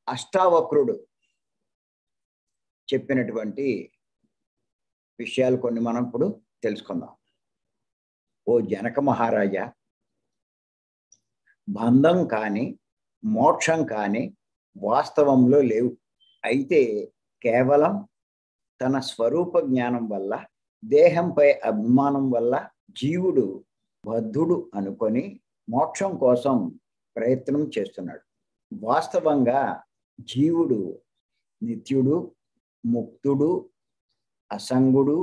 అష్టావక్రుడు చెప్పినటువంటి విషయాలు కొన్ని మనం ఇప్పుడు తెలుసుకుందాం. ఓ జనక మహారాజా, బంధం కానీ మోక్షం కానీ వాస్తవంలో లేవు. అయితే కేవలం తన స్వరూప జ్ఞానం వల్ల, దేహంపై అభిమానం వల్ల జీవుడు బద్ధుడు అనుకొని మోక్షం కోసం ప్రయత్నం చేస్తున్నాడు. వాస్తవంగా జీవుడు నిత్యుడు, ముక్తుడు, అసంగుడు,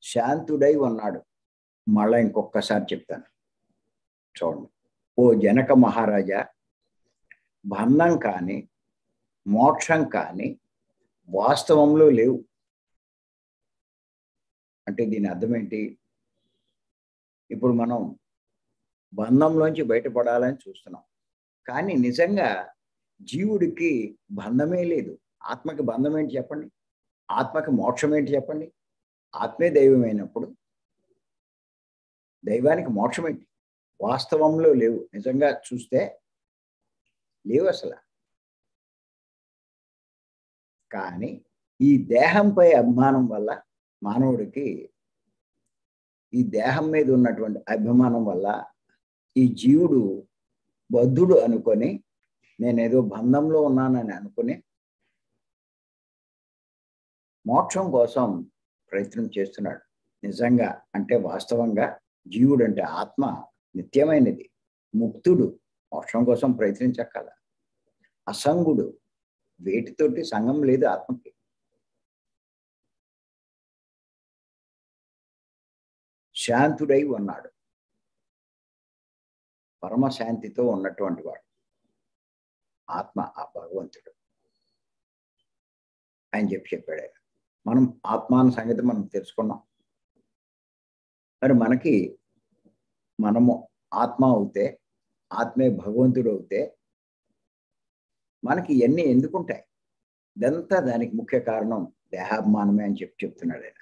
శాంతుడై ఉన్నాడు. మళ్ళా ఇంకొకసారి చెప్తాను, చూడండి. ఓ జనక మహారాజా, బంధం కానీ మోక్షం కానీ వాస్తవంలో లేవు. అంటే దీని అర్థం ఏంటి? ఇప్పుడు మనం బంధంలోంచి బయటపడాలని చూస్తున్నాం, కానీ నిజంగా జీవుడికి బంధమే లేదు. ఆత్మకి బంధం ఏంటి చెప్పండి? ఆత్మకి మోక్షం ఏంటి చెప్పండి? ఆత్మే దైవమైనప్పుడు దైవానికి మోక్షం ఏంటి? వాస్తవంలో లేవు. నిజంగా చూస్తే లేవు అసలు. కానీ ఈ దేహంపై అభిమానం వల్ల మానవుడికి, ఈ దేహం మీద ఉన్నటువంటి అభిమానం వల్ల ఈ జీవుడు బద్ధుడు అనుకొని, నేనేదో బంధంలో ఉన్నానని అనుకుని మోక్షం కోసం ప్రయత్నం చేస్తున్నాడు. నిజంగా అంటే వాస్తవంగా జీవుడు అంటే ఆత్మ నిత్యమైనది, ముక్తుడు, మోక్షం కోసం ప్రయత్నించక్కల. అసంగుడు, వేటితోటి సంగం లేదు ఆత్మకి. శాంతుడై ఉన్నాడు, పరమశాంతితో ఉన్నటువంటి వాడు ఆత్మ, ఆ భగవంతుడు అని చెప్పాడు ఆయన. మనం ఆత్మాన సంగతి మనం తెలుసుకున్నాం. మరి మనము ఆత్మ అవుతే, ఆత్మే భగవంతుడు అవుతే మనకి ఇవన్నీ ఎందుకుంటాయి? ఇదంతా దానికి ముఖ్య కారణం దేహాభిమానమే అని చెప్తున్నాడు ఆయన.